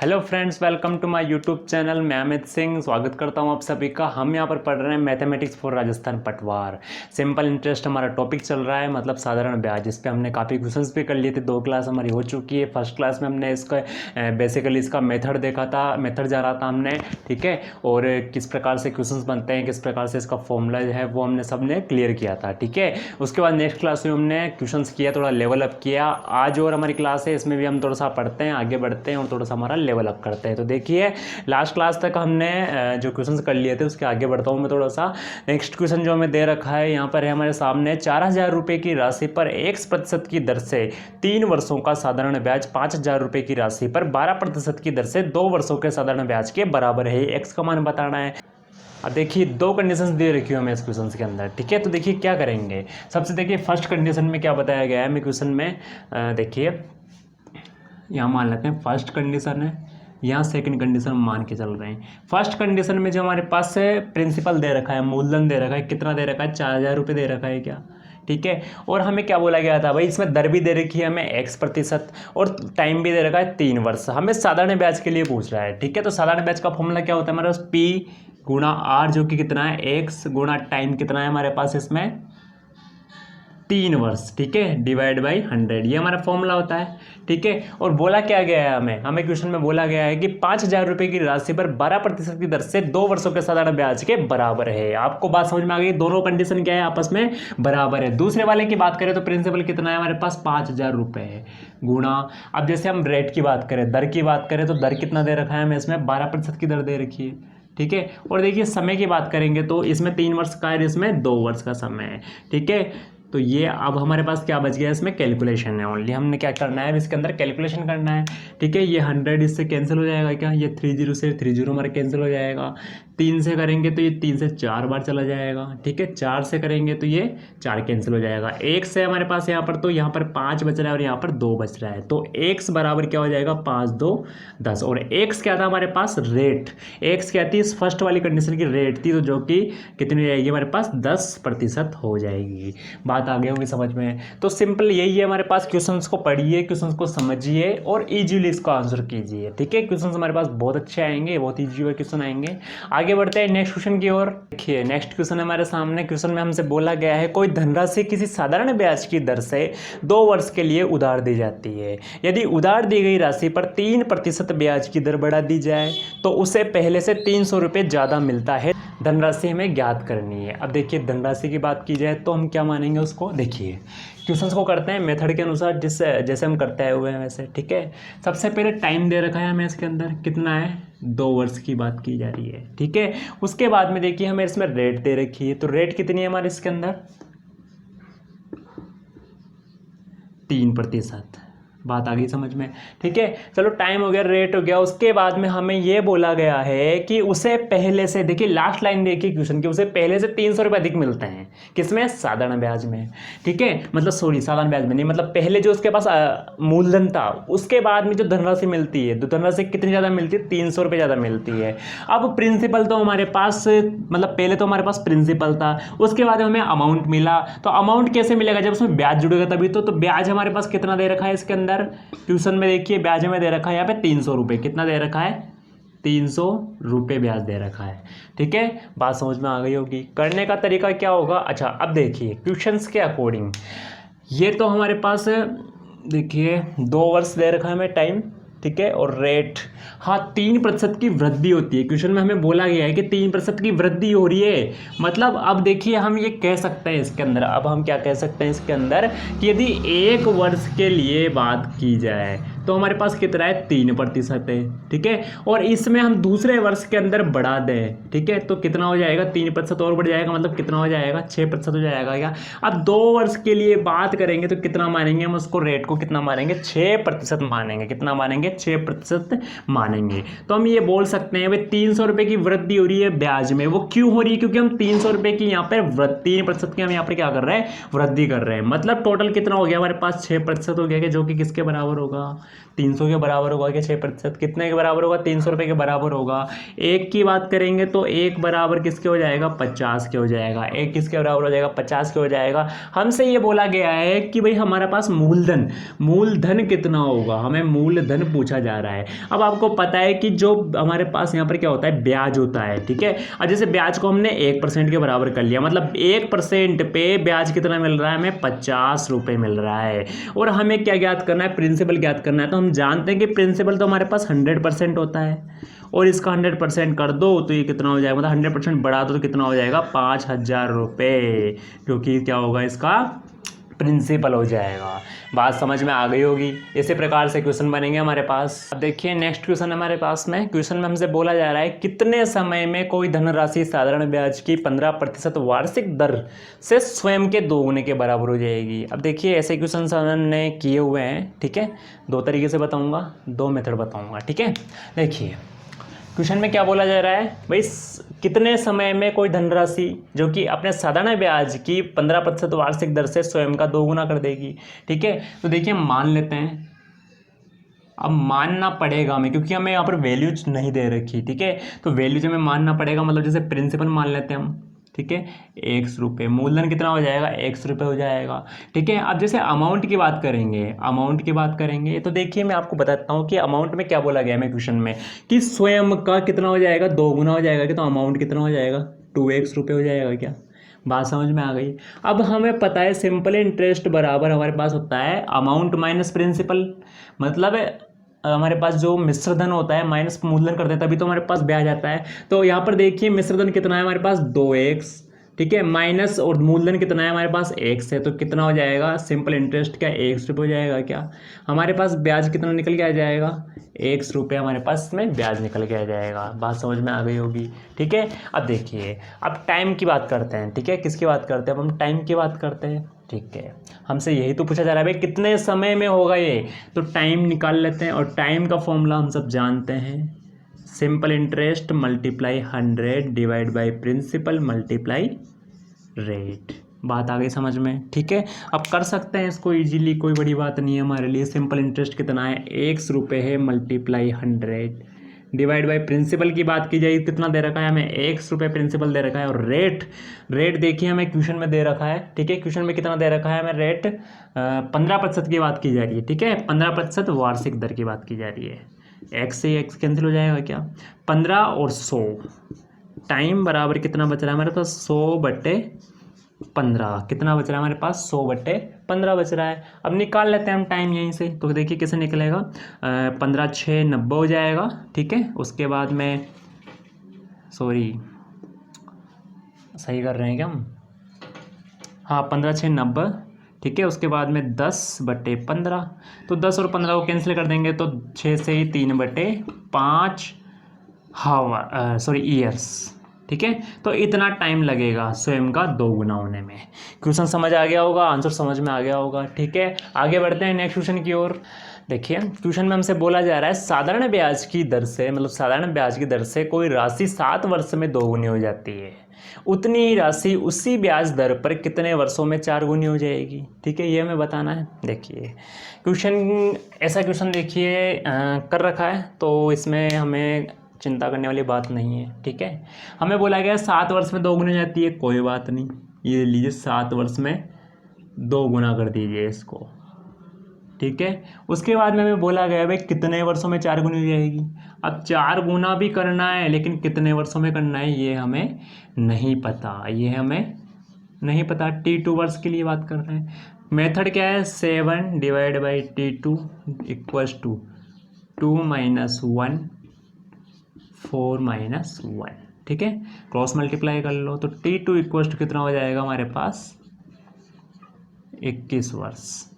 Hello friends, welcome to my YouTube channel. मैं अमित सिंह स्वागत करता हूं आप सभी का। हम यहां पर पढ़ रहे हैं मैथमेटिक्स फॉर राजस्थान पटवार। सिंपल इंटरेस्ट हमारा टॉपिक चल रहा है, मतलब साधारण ब्याज। इस पे हमने काफ़ी क्वेश्चंस भी कर लिए थे। 2 क्लास हमारी हो चुकी है। फर्स्ट क्लास में हमने इसका बेसिकली इसका मेथड देखा था, मेथड जाना था हमने, ठीक है। और किस प्रकार से क्वेश्चंस बनते हैं, किस प्रकार से इसका फॉर्मूला जो है वो हमने सबने क्लियर किया था, ठीक है। उसके बाद नेक्स्ट क्लास में हमने क्वेश्चंस किया, थोड़ा लेवल अप किया। आज और हमारी क्लास है, इसमें भी हम थोड़ा सा पढ़ते हैं, आगे बढ़ते हैं और थोड़ा सा हमारा लेवल अप करते हैं। तो देखिए, लास्ट क्लास तक हमने जो क्वेश्चंस कर लिए थे उसके आगे बढ़ता हूँ मैं थोड़ा सा। नेक्स्ट क्वेश्चन जो हमें दे रखा है यहाँ पर है हमारे सामने, 4000 रुपये की राशि पर 1% की दर से 3 वर्षों का साधारण ब्याज 5000 रुपये की राशि पर 12% की दर से 2 वर्षों के साधारण ब्याज के बराबर है। एक्स का मान बताना है। अब देखिए, 2 कंडीशंस दे रखी है हमें इस क्वेश्चन के अंदर, ठीक है। तो देखिए क्या करेंगे। सबसे देखिए फर्स्ट कंडीशन में क्या बताया गया है हमें क्वेश्चन में। देखिए यहाँ मान लेते हैं फर्स्ट कंडीशन है, यहाँ सेकंड कंडीशन मान के चल रहे हैं। फर्स्ट कंडीशन में जो हमारे पास है प्रिंसिपल दे रखा है, मूलधन दे रखा है। कितना दे रखा है? 4000 रुपये दे रखा है क्या, ठीक है। और हमें क्या बोला गया था भाई, इसमें दर भी दे रखी है हमें x% और टाइम भी दे रखा है 3 वर्ष। हमें साधारण ब्याज के लिए पूछ रहा है, ठीक है। तो साधारण ब्याज का फॉर्मूला क्या होता है हमारे पास? P गुणा R, जो कि कितना है x गुणा टाइम कितना है हमारे पास इसमें 3 वर्ष, ठीक है, डिवाइड बाई 100। ये हमारा फॉर्मूला होता है, ठीक है। और बोला क्या गया है हमें क्वेश्चन में बोला गया है कि 5000 रुपये की राशि पर 12% की दर से 2 वर्षों के साधारण ब्याज के बराबर है। आपको बात समझ में आ गई? दोनों कंडीशन क्या है? आपस में बराबर है। दूसरे वाले की बात करें तो प्रिंसिपल कितना है हमारे पास? 5000 रुपये है गुणा। अब जैसे हम रेट की बात करें, दर की बात करें, तो दर कितना दे रखा है हमें इसमें? 12% की दर दे रखी है, ठीक है। और देखिए समय की बात करेंगे तो इसमें 3 वर्ष का है, इसमें 2 वर्ष का समय है, ठीक है। तो ये अब हमारे पास क्या बच गया? इसमें कैलकुलेशन है ओनली। हमने क्या करना है इसके अंदर? कैलकुलेशन करना है, ठीक है। ये 100 इससे कैंसिल हो जाएगा क्या? ये 30 से 30 हमारा कैंसिल हो जाएगा। 3 से करेंगे तो ये 3 से 4 बार चला जाएगा, ठीक है। 4 से करेंगे तो ये 4 कैंसिल हो जाएगा। 1 से हमारे पास यहाँ पर, तो यहाँ पर 5 बच रहा है और यहाँ पर 2 बच रहा है। तो x बराबर क्या हो जाएगा? 5 2 10। और x क्या था हमारे पास? रेट। x क्या थी? इस फर्स्ट वाली कंडीशन की रेट थी, तो जो कि कितनी हो जाएगी हमारे पास? 10% हो जाएगी। बात आ गई होगी समझ में। तो सिंपल यही है हमारे पास। क्वेश्चंस को पढ़िए, क्वेश्चंस को समझिए और इजीली इसको आंसर कीजिए, ठीक है। क्वेश्चंस हमारे पास बहुत अच्छे आएंगे, बहुत इजी क्वेश्चन आएंगे। आगे बढ़ते हैं नेक्स्ट क्वेश्चन की ओर। देखिए नेक्स्ट क्वेश्चन हमारे सामने। क्वेश्चन में हमसे बोला गया है, कोई धनराशि किसी साधारण ब्याज की दर से 2 वर्ष के लिए उधार दी जाती है। यदि उधार दी गई राशि पर 3% ब्याज की दर बढ़ा दी जाए तो उसे पहले से 300 रुपये ज़्यादा मिलता है। धनराशि हमें ज्ञात करनी है। अब देखिए धनराशि की बात की जाए तो हम क्या मानेंगे उसको? देखिए क्वेश्चंस को करते हैं मेथड के अनुसार, जैसे हम करते हुए हैं वैसे, ठीक है। सबसे पहले टाइम दे रखा है हमें इसके अंदर, कितना है? 2 वर्ष की बात की जा रही है, ठीक है। उसके बाद में देखिए हमें इसमें रेट दे रखी है, तो रेट कितनी है हमारे इसके अंदर? 3%। बात आ गई समझ में, ठीक है। चलो टाइम हो गया, रेट हो गया। उसके बाद में हमें ये बोला गया है कि उसे पहले से, देखिए लास्ट लाइन देखिए क्वेश्चन की, उसे पहले से 300 रुपये अधिक मिलते हैं। किसमें? साधारण ब्याज में, ठीक है। मतलब सॉरी, साधारण ब्याज में नहीं, मतलब पहले जो उसके पास मूलधन था उसके बाद में जो धनराशि मिलती है, तो धनराशि कितनी ज़्यादा मिलती है? 300 रुपये ज़्यादा मिलती है। अब प्रिंसिपल तो हमारे पास, मतलब पहले तो हमारे पास प्रिंसिपल था, उसके बाद हमें अमाउंट मिला। तो अमाउंट कैसे मिलेगा? जब उसमें ब्याज जुड़ेगा तभी तो ब्याज हमारे पास कितना दे रखा है इसके अंदर? ट्यूशन में देखिए ब्याज में दे रखा है यहाँ पे 300 रुपये। कितना दे रखा है? 300 रुपये ब्याज दे रखा है, ठीक है। बात समझ में आ गई होगी। करने का तरीका क्या होगा? अच्छा अब देखिए क्वेश्चंस के अकॉर्डिंग, ये तो हमारे पास देखिए 2 वर्ष दे रखा है हमें टाइम, ठीक है। और रेट, हाँ 3% की वृद्धि होती है। क्वेश्चन में हमें बोला गया है कि 3% की वृद्धि हो रही है। मतलब अब देखिए हम ये कह सकते हैं इसके अंदर, अब हम क्या कह सकते हैं इसके अंदर कि यदि 1 वर्ष के लिए बात की जाए तो हमारे पास कितना है? 3% है, ठीक है। और इसमें हम दूसरे वर्ष के अंदर बढ़ा दें, ठीक है, तो कितना हो जाएगा? 3% और बढ़ जाएगा, मतलब कितना हो जाएगा? 6% हो जाएगा क्या? अब 2 वर्ष के लिए बात करेंगे तो कितना मानेंगे हम उसको? रेट को कितना मानेंगे? 6% मानेंगे। कितना मानेंगे? 6% मानेंगे। तो हम ये बोल सकते हैं भाई 300 रुपये की वृद्धि हो रही है ब्याज में। वो क्यों हो रही है? क्योंकि हम 300 रुपये की यहाँ पर 3% की हम यहाँ पर क्या कर रहे हैं? वृद्धि कर रहे हैं। मतलब टोटल कितना हो गया हमारे पास? 6% हो गया, कि जो कि किसके बराबर होगा? 300 के बराबर होगा क्या 6%? कितने के बराबर होगा? 300 रुपये के बराबर होगा। एक की बात करेंगे तो एक बराबर किसके हो जाएगा? 50 के हो जाएगा। एक किसके बराबर हो जाएगा? 50 के हो जाएगा। हमसे ये बोला गया है कि भाई हमारे पास मूलधन कितना होगा, हमें मूलधन पूछा जा रहा है। अब आपको पता है कि जो हमारे पास यहाँ पर क्या होता है, ब्याज होता है, ठीक है। और जैसे ब्याज को हमने 1% के बराबर कर लिया, मतलब 1% पे ब्याज कितना मिल रहा है हमें? 50 रुपये मिल रहा है। और हमें क्या ज्ञात करना है? प्रिंसिपल ज्ञात करना है। तो हम जानते हैं कि प्रिंसिपल तो हमारे पास 100% होता है, और इसका 100% कर दो तो ये कितना हो जाएगा, मतलब 100% बढ़ा दो तो कितना हो जाएगा? 5000 रुपये, क्योंकि क्या होगा इसका? प्रिंसिपल हो जाएगा। बात समझ में आ गई होगी। इसी प्रकार से क्वेश्चन बनेंगे हमारे पास। अब देखिए नेक्स्ट क्वेश्चन हमारे पास में, क्वेश्चन में हमसे बोला जा रहा है कितने समय में कोई धनराशि साधारण ब्याज की 15% वार्षिक दर से स्वयं के दोगुने के बराबर हो जाएगी। अब देखिए ऐसे क्वेश्चन हमने किए हुए हैं, ठीक है। दो तरीके से बताऊंगा, दो मेथड बताऊंगा, ठीक है। देखिए क्वेश्चन में क्या बोला जा रहा है भाई, कितने समय में कोई धनराशि जो कि अपने साधारण ब्याज की 15% वार्षिक दर से स्वयं का दोगुना कर देगी, ठीक है। तो देखिए मान लेते हैं, अब मानना पड़ेगा हमें क्योंकि हमें यहाँ पर वैल्यूज नहीं दे रखी, ठीक है। तो वैल्यूज हमें मानना पड़ेगा, मतलब जैसे प्रिंसिपल मान लेते हैं हम, ठीक है। 100 रुपये, मूलधन कितना हो जाएगा? 100 रुपये हो जाएगा, ठीक है। अब जैसे अमाउंट की बात करेंगे तो देखिए मैं आपको बताता हूँ कि अमाउंट में क्या बोला गया है क्वेश्चन में, कि स्वयं का कितना हो जाएगा? दोगुना हो जाएगा क्या? तो अमाउंट कितना हो जाएगा? 2x रुपये हो जाएगा क्या? बात समझ में आ गई। अब हमें पता है सिंपल इंटरेस्ट बराबर हमारे पास होता है अमाउंट माइनस प्रिंसिपल, मतलब हमारे पास जो मिश्रधन होता है माइनस मूलधन करते हैं तभी तो हमारे पास ब्याज आता है। तो यहाँ पर देखिए मिश्रधन कितना है हमारे पास? 2x, ठीक है, माइनस और मूलधन कितना है हमारे पास? 1 है। तो कितना हो जाएगा? सिंपल इंटरेस्ट क्या 1 रुपये हो जाएगा क्या? हमारे पास ब्याज कितना निकल के आ जाएगा? 1 रुपये हमारे पास में ब्याज निकल के आ जाएगा। बात समझ में आ गई होगी, ठीक है। अब देखिए अब टाइम की बात करते हैं, ठीक है। किसकी बात करते हैं? अब हम टाइम की बात करते हैं, ठीक है। हमसे यही तो पूछा जा रहा है भाई कितने समय में होगा ये, तो टाइम निकाल लेते हैं। और टाइम का फॉर्मूला हम सब जानते हैं, simple interest multiply 100 divide by principal multiply rate. बात आ गई समझ में, ठीक है। अब कर सकते हैं इसको इजीली, कोई बड़ी बात नहीं है हमारे लिए। सिंपल इंटरेस्ट कितना है? 1 रुपये है, मल्टीप्लाई 100 डिवाइड बाय प्रिंसिपल की बात की जाए कितना दे रखा है हमें? 1 रुपये प्रिंसिपल दे रखा है। और रेट देखिए हमें क्वेश्चन में दे रखा है, ठीक है। क्वेश्चन में कितना दे रखा है हमें? रेट 15% की बात की जा रही है, ठीक है। 15% वार्षिक दर की बात की जा रही है। एक्स से एक्स कैंसिल हो जाएगा क्या? 15 और 100, टाइम बराबर कितना बच रहा है हमारे पास? 100/15। कितना बच रहा है हमारे पास? 100/15 बच रहा है। अब निकाल लेते हैं हम टाइम यहीं से, तो देखिए कैसे निकलेगा। 15 6 90 हो जाएगा, ठीक है। उसके बाद में सही कर रहे हैं क्या हम? हाँ 15 6 90, ठीक है। उसके बाद में 10/15, तो 10 और 15 को कैंसिल कर देंगे तो 6 से ही 3/5 ईयर्स, ठीक है। तो इतना टाइम लगेगा स्वयं का दोगुना होने में। क्वेश्चन समझ आ गया होगा, आंसर समझ में आ गया होगा, ठीक है। आगे बढ़ते हैं नेक्स्ट क्वेश्चन की ओर। देखिए क्वेश्चन में हमसे बोला जा रहा है साधारण ब्याज की दर से, मतलब साधारण ब्याज की दर से कोई राशि 7 वर्ष में 2 गुनी हो जाती है, उतनी ही राशि उसी ब्याज दर पर कितने वर्षों में 4 गुनी हो जाएगी, ठीक है। ये हमें बताना है। देखिए ऐसा क्वेश्चन देखिए कर रखा है, तो इसमें हमें चिंता करने वाली बात नहीं है, ठीक है। हमें बोला गया 7 वर्ष में 2 गुनी हो जाती है, कोई बात नहीं। ये लीजिए 7 वर्ष में 2 गुना कर दीजिए इसको, ठीक है। उसके बाद में हमें बोला गया भाई कितने वर्षों में 4 गुनी हो जाएगी। अब 4 गुना भी करना है, लेकिन कितने वर्षों में करना है ये हमें नहीं पता, T2 वर्ष के लिए बात कर रहे हैं। मेथड क्या है? 7 divide by T2 equals to 2 - 1 4 - 1, ठीक है। क्रॉस मल्टीप्लाई कर लो तो T2 इक्वल्स टू कितना हो जाएगा हमारे पास? 21 वर्ष।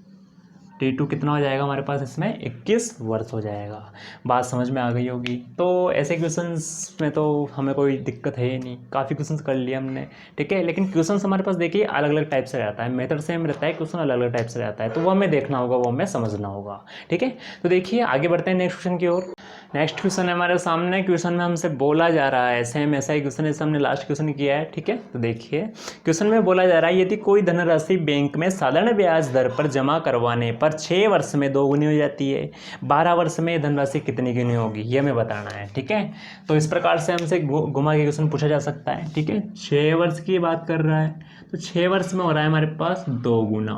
T2 कितना हो जाएगा हमारे पास? इसमें 21 वर्ष हो जाएगा। बात समझ में आ गई होगी। तो ऐसे क्वेश्चंस में तो हमें कोई दिक्कत है ही नहीं, काफ़ी क्वेश्चंस कर लिए हमने, ठीक है। लेकिन क्वेश्चंस हमारे पास देखिए अलग अलग टाइप से रहता है, मेथड सेम रहता है, क्वेश्चन अलग अलग टाइप से रहता है, तो वो हमें देखना होगा, वो हमें समझना होगा, ठीक है। तो देखिए आगे बढ़ते हैं नेक्स्ट क्वेश्चन की ओर। नेक्स्ट क्वेश्चन है हमारे सामने। क्वेश्चन में हमसे बोला जा रहा है, सेम ऐसा ही क्वेश्चन जैसे हमने लास्ट क्वेश्चन किया है, ठीक है। तो देखिए क्वेश्चन में बोला जा रहा है, यदि कोई धनराशि बैंक में साधारण ब्याज दर पर जमा करवाने पर 6 वर्ष में 2 गुनी हो जाती है, 12 वर्ष में धनराशि कितनी गुनी होगी, ये हमें बताना है, ठीक है। तो इस प्रकार से हमसे घुमा के क्वेश्चन पूछा जा सकता है, ठीक है। 6 वर्ष की बात कर रहा है, तो 6 वर्ष में हो रहा है हमारे पास 2 गुना,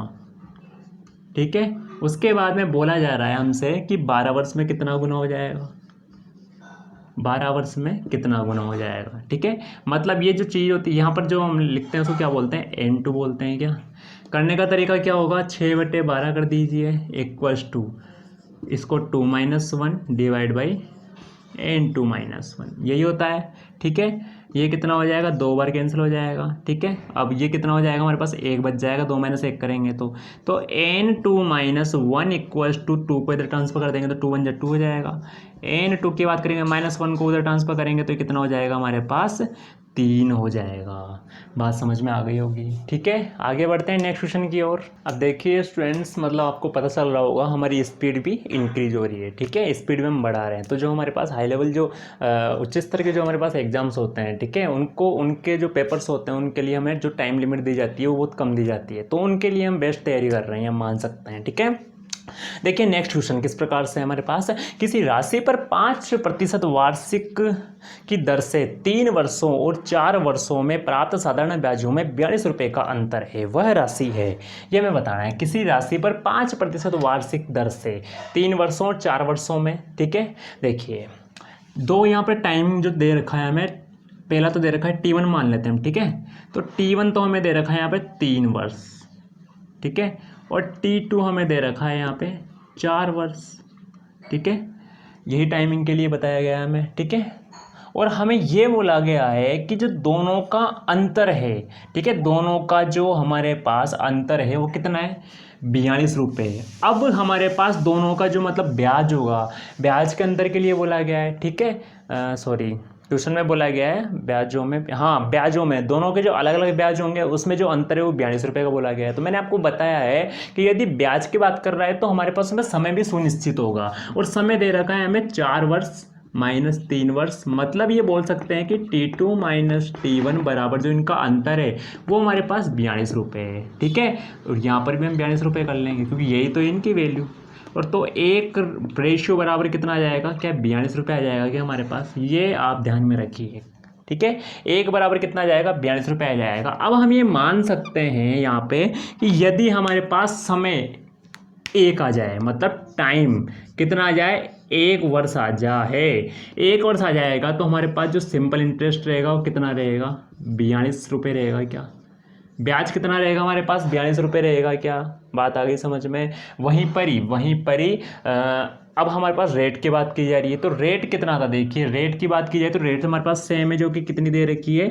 ठीक है। उसके बाद में बोला जा रहा है हमसे कि 12 वर्ष में कितना गुना हो जाएगा, 12 वर्ष में कितना गुना हो जाएगा, ठीक है। मतलब ये जो चीज़ होती है यहाँ पर जो हम लिखते हैं उसको क्या बोलते हैं, N2 बोलते हैं। क्या करने का तरीका क्या होगा, 6/12 कर दीजिए इक्वल्स टू इसको 2 - 1 डिवाइड बाई N2 - 1, यही होता है, ठीक है। ये कितना हो जाएगा, 2 बार कैंसिल हो जाएगा, ठीक है। अब ये कितना हो जाएगा, हमारे पास 1 बच जाएगा, 2 - 1 करेंगे तो N2 - 1 इक्वल्स टू 2 को इधर ट्रांसफर कर देंगे तो 2 × 1 = 2 हो जाएगा। N2 की बात करेंगे, -1 को उधर ट्रांसफर करेंगे तो कितना हो जाएगा, हमारे पास 3 हो जाएगा। बात समझ में आ गई होगी, ठीक है। आगे बढ़ते हैं नेक्स्ट क्वेश्चन की ओर। अब देखिए स्टूडेंट्स, मतलब आपको पता चल रहा होगा हमारी स्पीड भी इंक्रीज हो रही है, ठीक है। स्पीड में हम बढ़ा रहे हैं, तो जो हमारे पास हाई लेवल जो उच्च स्तर के जो हमारे पास एग्जाम्स होते हैं, ठीक है, उनको उनके जो पेपर्स होते हैं उनके लिए हमें जो टाइम लिमिट दी जाती है वो बहुत कम दी जाती है, तो उनके लिए हम बेस्ट तैयारी कर रहे हैं, हम मान सकते हैं, ठीक है। देखिए नेक्स्ट क्वेश्चन किस प्रकार से हमारे पास, किसी राशि पर 5% वार्षिक की दर से 3 वर्षों और 4 वर्षों में प्राप्त साधारण ब्याजों में 42 रुपये का अंतर है, वह राशि है, ये हमें बताना है। किसी राशि पर 5% वार्षिक दर से 3 वर्षों और 4 वर्षों में, ठीक है। देखिए दो यहाँ पर टाइम जो दे रखा है हमें, पहला तो दे रखा है T1 मान लेते हैं हम, ठीक है। तो T1 तो हमें दे रखा है यहाँ पे 3 वर्ष, ठीक है, और T2 हमें दे रखा है यहाँ पे 4 वर्ष, ठीक है। यही टाइमिंग के लिए बताया गया है हमें, ठीक है। और हमें ये बोला गया है कि जो दोनों का अंतर है, ठीक है, दोनों का जो हमारे पास अंतर है वो कितना है, 42 रुपये। अब हमारे पास दोनों का जो मतलब ब्याज होगा, ब्याज के अंतर के लिए बोला गया है, ठीक है। सॉरी, क्वेश्चन में बोला गया है ब्याजों में, हाँ ब्याजों में दोनों के जो अलग अलग ब्याज होंगे उसमें जो अंतर है वो 42 रुपये का बोला गया है। तो मैंने आपको बताया है कि यदि ब्याज की बात कर रहा है तो हमारे पास में समय भी सुनिश्चित होगा, और समय दे रखा है हमें 4 वर्ष -3 वर्ष, मतलब ये बोल सकते हैं कि T2 - T1 बराबर जो इनका अंतर है वो हमारे पास 42 रुपये है, ठीक है। और यहाँ पर भी हम 42 रुपये कर लेंगे क्योंकि यही तो इनकी वैल्यू, और तो एक रेशियो बराबर कितना आ जाएगा, क्या 42 रुपये आ जाएगा क्या हमारे पास, ये आप ध्यान में रखिए, ठीक है। एक बराबर कितना आ जाएगा, 42 रुपये आ जाएगा। अब हम ये मान सकते हैं यहाँ पे कि यदि हमारे पास समय 1 आ जाए, मतलब टाइम कितना आ जाए, 1 वर्ष आ जाए, 1 वर्ष आ जाएगा, तो हमारे पास जो सिंपल इंटरेस्ट रहेगा वो कितना रहेगा, 42 रुपये रहेगा। क्या ब्याज कितना रहेगा हमारे पास, 42 रुपये रहेगा। क्या बात आ गई समझ में। वहीं पर ही अब हमारे पास रेट की बात की जा रही है, तो रेट कितना था, देखिए रेट की बात की जाए तो रेट हमारे पास सेम है, जो कि कितनी दे रखी है,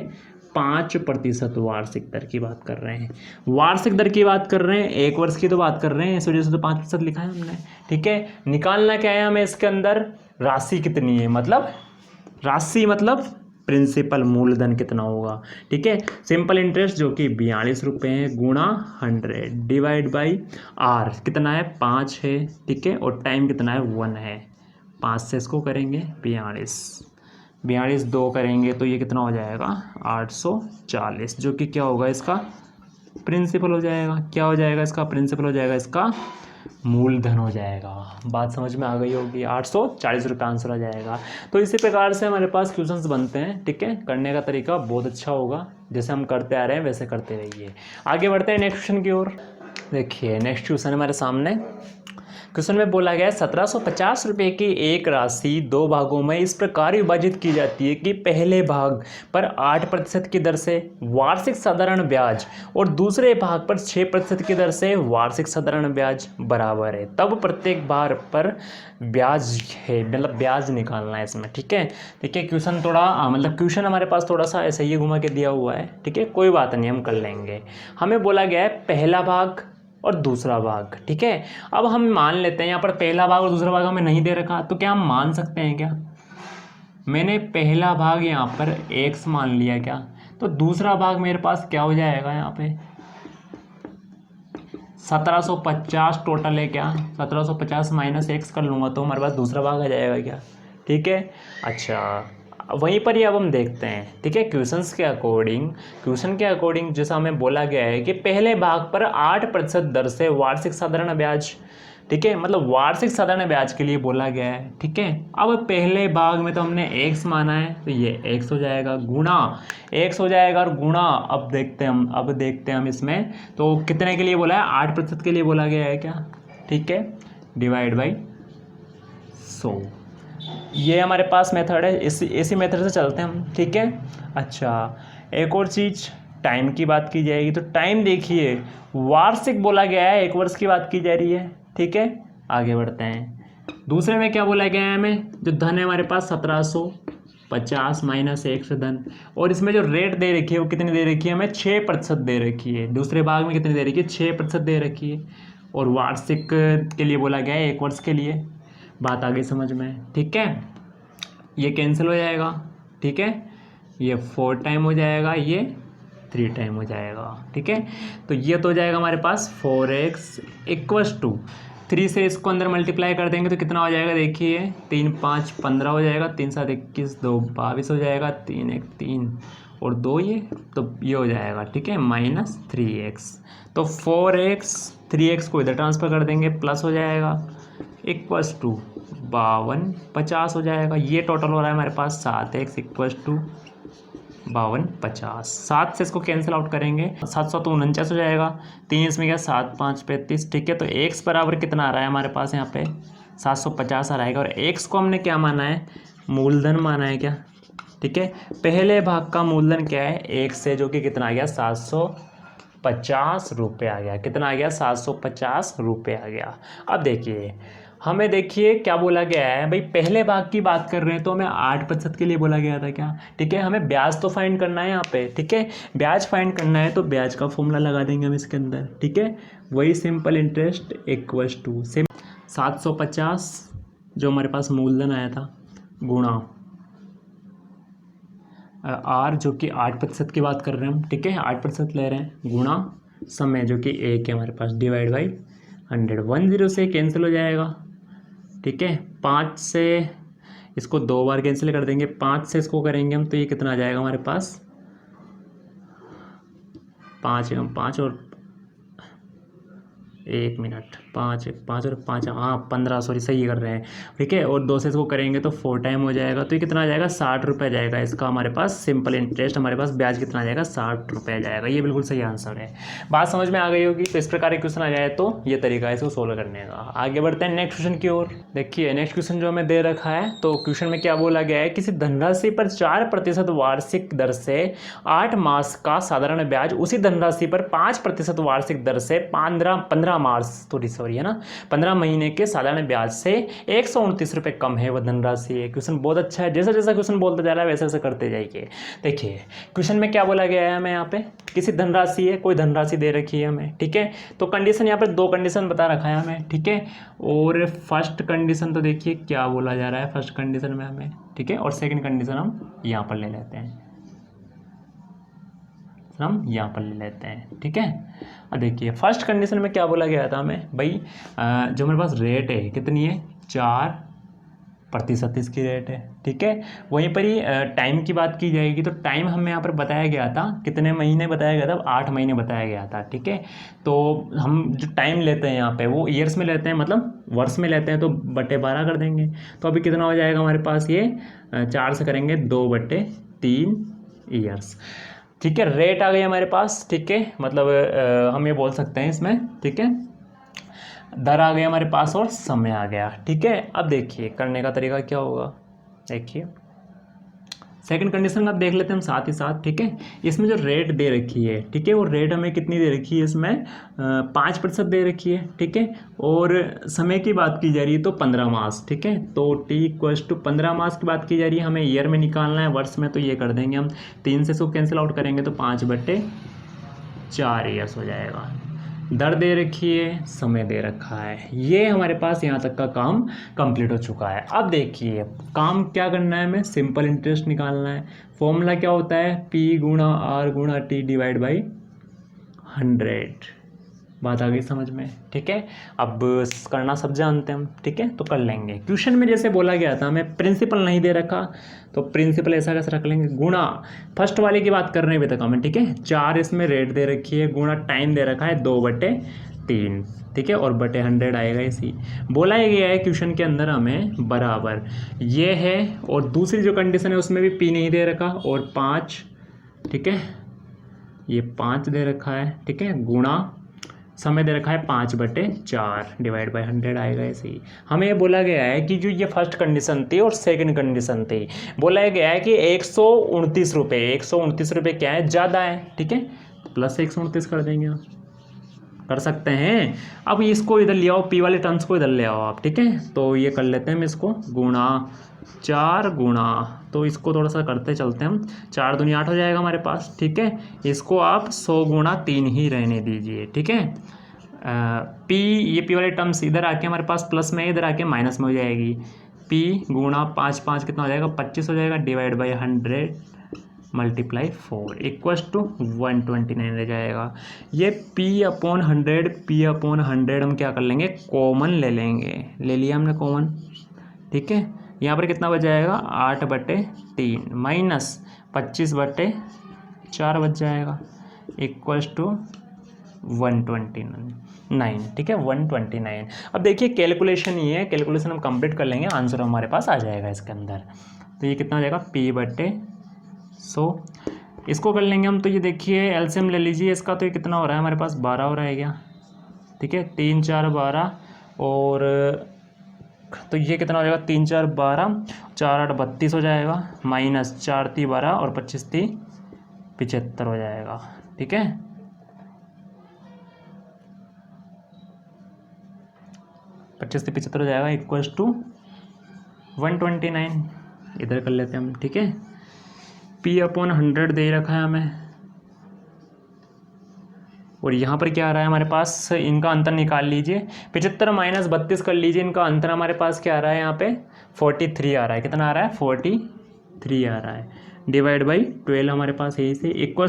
5% वार्षिक दर की बात कर रहे हैं, वार्षिक दर की बात कर रहे हैं, 1 वर्ष की तो बात कर रहे हैं, इस वजह से तो 5% लिखा है हमने, ठीक है। निकालना क्या है हमें इसके अंदर, राशि कितनी है, मतलब राशि मतलब प्रिंसिपल मूलधन कितना होगा, ठीक है। सिंपल इंटरेस्ट जो कि 42 रुपये है गुणा 100 डिवाइड बाई आर कितना है, 5 है, ठीक है, और टाइम कितना है, 1 है। 5 से इसको करेंगे 42 2 करेंगे तो ये कितना हो जाएगा, 840, जो कि क्या होगा, इसका प्रिंसिपल हो जाएगा। क्या हो जाएगा, इसका प्रिंसिपल हो जाएगा, इसका मूलधन हो जाएगा। बात समझ में आ गई होगी, 840 रुपये आंसर आ जाएगा। तो इसी प्रकार से हमारे पास क्वेश्चंस बनते हैं, ठीक है। करने का तरीका बहुत अच्छा होगा, जैसे हम करते आ रहे हैं वैसे करते रहिए। आगे बढ़ते हैं नेक्स्ट क्वेश्चन की ओर। देखिए नेक्स्ट क्वेश्चन हमारे सामने, क्वेश्चन में बोला गया है 1750 रुपये की एक राशि 2 भागों में इस प्रकार विभाजित की जाती है कि पहले भाग पर 8% की दर से वार्षिक साधारण ब्याज और दूसरे भाग पर 6% की दर से वार्षिक साधारण ब्याज बराबर है, तब प्रत्येक भाग पर ब्याज है, मतलब ब्याज निकालना है इसमें, ठीक है। देखिए क्वेश्चन थोड़ा मतलब क्वेश्चन हमारे पास थोड़ा सा ऐसे ही घुमा के दिया हुआ है, ठीक है, कोई बात नहीं, हम कर लेंगे। हमें बोला गया है पहला भाग और दूसरा भाग, ठीक है। अब हम मान लेते हैं यहाँ पर पहला भाग और दूसरा भाग हमें नहीं दे रखा, तो क्या हम मान सकते हैं, क्या मैंने पहला भाग यहाँ पर x मान लिया, क्या तो दूसरा भाग मेरे पास क्या हो जाएगा, यहाँ पे 1750 टोटल है, क्या 1750 - x कर लूँगा तो हमारे पास दूसरा भाग आ जाएगा, क्या ठीक है। अच्छा, वहीं पर ही अब हम देखते हैं, ठीक है, क्वेश्चन के अकॉर्डिंग जैसा हमें बोला गया है कि पहले भाग पर 8% दर से वार्षिक साधारण ब्याज, ठीक है, मतलब वार्षिक साधारण ब्याज के लिए बोला गया है, ठीक है। अब पहले भाग में तो हमने x माना है तो ये x हो जाएगा, गुणा x हो जाएगा और गुणा, अब देखते हैं हम इसमें तो कितने के लिए बोला है, 8% के लिए बोला गया है क्या, ठीक है, डिवाइड बाई 100। ये हमारे पास मेथड है, इसी मेथड से चलते हैं हम, ठीक है। अच्छा, एक और चीज़, टाइम की बात की जाएगी तो टाइम देखिए, वार्षिक बोला गया है, 1 वर्ष की बात की जा रही है, ठीक है। आगे बढ़ते हैं, दूसरे में क्या बोला गया है हमें, जो धन है हमारे पास 1750 माइनस 1 से धन, और इसमें जो रेट दे रखी है वो कितनी दे रखी है हमें, 6% दे रखी है। दूसरे भाग में कितनी दे रखी है, 6% दे रखी है, और वार्षिक के लिए बोला गया है 1 वर्ष के लिए। बात आ गई समझ में, ठीक है। ये कैंसिल हो जाएगा, ठीक है, ये 4 टाइम हो जाएगा, ये 3 टाइम हो जाएगा, ठीक है। तो ये तो हो जाएगा हमारे पास 4x इक्वस टू 3 से इसको अंदर मल्टीप्लाई कर देंगे तो कितना हो जाएगा, देखिए 3 5 15 हो जाएगा, 3 7 21 2 22 हो जाएगा, 3 1 3 और 2 ये, तो ये हो जाएगा, ठीक है, माइनस 3x। तो 4x 3x को इधर ट्रांसफ़र कर देंगे, प्लस हो जाएगा इक्वस टू 52 50 हो जाएगा। ये टोटल हो रहा है हमारे पास 7x इक्वस टू 52 50। 7 से इसको कैंसिल आउट करेंगे, 7 7 49 हो जाएगा, 3 इसमें गया 7 5 35, ठीक है। तो x बराबर कितना आ रहा है हमारे पास यहाँ पे 750 आ रहेगा, और x को हमने क्या माना है, मूलधन माना है क्या, ठीक है। पहले भाग का मूलधन क्या है, 1 से, जो कि कितना आ गया 750 रुपये आ गया, कितना आ गया 750 रुपये आ गया। अब देखिए हमें, देखिए क्या बोला गया है भाई, पहले भाग की बात कर रहे हैं तो हमें 8% के लिए बोला गया था क्या, ठीक है। हमें ब्याज तो फाइंड करना है यहाँ पे, ठीक है, ब्याज फाइंड करना है तो ब्याज का फॉर्मूला लगा देंगे हम इसके अंदर, ठीक है। वही सिंपल इंटरेस्ट इक्वल्स टू 750 जो हमारे पास मूलधन आया था, गुणा आर जो कि 8% की बात कर रहे हैं हम, ठीक है, 8% ले रहे हैं, गुणा समय जो कि 1 है हमारे पास, डिवाइड बाई 100। 10 से कैंसिल हो जाएगा, ठीक है। 5 से इसको 2 बार कैंसिल कर देंगे, 5 से इसको करेंगे हम तो ये कितना आ जाएगा हमारे पास, 5 एवं 5 और 1 मिनट, 5 5 और 5, हाँ 15, सॉरी सही कर रहे हैं, ठीक है। और 2 से इसको करेंगे तो 4 टाइम हो जाएगा, तो ये कितना आ जाएगा 60 रुपये जाएगा इसका हमारे पास सिंपल इंटरेस्ट, हमारे पास ब्याज कितना आ जाएगा 60 रुपये जाएगा। ये बिल्कुल सही आंसर है, बात समझ में आ गई होगी। तो इस प्रकार के क्वेश्चन आ जाए तो ये तरीका है इसको सोल्व करने का। आगे बढ़ते हैं नेक्स्ट क्वेश्चन की ओर। देखिए नेक्स्ट क्वेश्चन जो हमें दे रखा है, तो क्वेश्चन में क्या बोला गया है, किसी धनराशि पर 4% वार्षिक दर से 8 मास का साधारण ब्याज उसी धनराशि पर 5% वार्षिक दर से 15 मार्च सॉरी है ना 15 महीने के साधारण ब्याज से 129 रुपये कम है वह धनराशि है। क्वेश्चन बहुत अच्छा है, जैसा जैसा क्वेश्चन बोलता जा रहा है वैसे वैसे करते जाइए। देखिए क्वेश्चन में क्या बोला गया है हमें, यहाँ पे किसी धनराशि है, कोई धनराशि दे रखी है हमें, ठीक है। तो कंडीशन यहाँ पे 2 कंडीशन बता रखा है हमें, ठीक है। और फर्स्ट कंडीशन तो देखिए क्या बोला जा रहा है फर्स्ट कंडीशन में हमें, ठीक है। और सेकंड कंडीशन हम यहाँ पर ले लेते हैं, ठीक है। अब देखिए फर्स्ट कंडीशन में क्या बोला गया था हमें भाई, जो हमारे पास रेट है कितनी है 4% इसकी रेट है, ठीक है। वहीं पर ही टाइम की बात की जाएगी तो टाइम हमें यहाँ पर बताया गया था, कितने महीने बताया गया था, 8 महीने बताया गया था, ठीक है। तो हम जो टाइम लेते हैं यहाँ पे वो ईयर्स में लेते हैं, मतलब वर्ष में लेते हैं, तो बटे 12 कर देंगे। तो अभी कितना हो जाएगा हमारे पास, ये 4 से करेंगे 2/3 ईयर्स, ठीक है। रेट आ गई हमारे पास, ठीक है, मतलब हम ये बोल सकते हैं इसमें, ठीक है। दर आ गई हमारे पास और समय आ गया, ठीक है। अब देखिए करने का तरीका क्या होगा, देखिए सेकंड कंडीशन का देख लेते हैं हम साथ ही साथ, ठीक है। इसमें जो रेट दे रखी है, ठीक है, वो रेट हमें कितनी दे रखी है, इसमें 5% दे रखी है, ठीक है। और समय की बात की जा रही है तो 15 मास, ठीक है। तो t=15 मास की बात की जा रही है, हमें ईयर में निकालना है, वर्ष में तो ये कर देंगे हम 3 से इसको कैंसिल आउट करेंगे तो 5/4 ईयर्स हो जाएगा। दर दे रखी है, समय दे रखा है, ये हमारे पास यहाँ तक का काम कंप्लीट हो चुका है। अब देखिए काम क्या करना है, हमें सिंपल इंटरेस्ट निकालना है। फॉर्मूला क्या होता है, P × R × T divide by 100, बात आ गई समझ में, ठीक है। अब करना सब जानते हैं हम, ठीक है, तो कर लेंगे। क्वेश्चन में जैसे बोला गया था हमें प्रिंसिपल नहीं दे रखा, तो प्रिंसिपल ऐसा कैसे रख लेंगे, गुणा फर्स्ट वाले की बात कर रहे हैं अभी तक हमें, ठीक है। 4 इसमें रेट दे रखी है, गुणा टाइम दे रखा है 2/3, ठीक है, और बटे 100 आएगा इसी। बोला ही गया है क्वेश्चन के अंदर हमें बराबर ये है, और दूसरी जो कंडीशन है उसमें भी पी नहीं दे रखा, और 5, ठीक है, ये 5 दे रखा है, ठीक है, गुणा समय दे रखा है 5/4 डिवाइड बाई 100 आएगा ऐसे ही। हमें ये बोला गया है कि जो ये फर्स्ट कंडीशन थी और सेकंड कंडीशन थी, बोला गया है कि 129 रुपये, 129 रुपये क्या है, ज़्यादा है, ठीक है, प्लस 129 कर देंगे आप, कर सकते हैं। अब इसको इधर ले आओ, पी वाले टर्म्स को इधर ले आओ आप, ठीक है, तो ये कर लेते हैं हम इसको, गुणा 4 गुणा, तो इसको थोड़ा सा करते चलते हैं हम, 4 दूनी 8 हो जाएगा हमारे पास, ठीक है। इसको आप 100 गुणा 3 ही रहने दीजिए, ठीक है। पी, ये पी वाले टर्म्स इधर आके हमारे पास प्लस में, इधर आके माइनस में हो जाएगी। पी गुणा 5 5 कितना हो जाएगा, 25 हो जाएगा, divide by 100 multiply 4 equals to 129 रह जाएगा। ये P/100, P/100 हम क्या कर लेंगे, कॉमन ले लेंगे, ले लिया हमने कॉमन, ठीक है। यहाँ पर कितना बच जाएगा, 8/3 माइनस 25/4 बच जाएगा, इक्वल्स टू 129, ठीक है, 129। अब देखिए कैलकुलेशन ये है, कैलकुलेशन हम कंप्लीट कर लेंगे, आंसर हमारे पास आ जाएगा इसके अंदर। तो ये कितना हो जाएगा, P/100, इसको कर लेंगे हम। तो ये देखिए एलसीएम ले लीजिए इसका, तो ये कितना हो रहा है हमारे पास, 12 हो रहा है क्या, ठीक है, 3 4 12, और तो ये कितना हो जाएगा, 3 4 12, 4 8 32 हो जाएगा, माइनस 4 3 12 और 25 3 75 हो जाएगा, ठीक है। 25 से 75 हो जाएगा, इक्वल्स टू 129 इधर कर लेते हैं हम, ठीक है। P/100 दे रखा है हमें, और यहाँ पर क्या आ रहा है हमारे पास, इनका अंतर निकाल लीजिए, 75 माइनस 32 कर लीजिए, इनका अंतर हमारे पास क्या आ रहा है, यहाँ पे 43 आ रहा है, कितना आ रहा है, 43 आ रहा है, डिवाइड बाई 12 हमारे पास यही से, इक्वल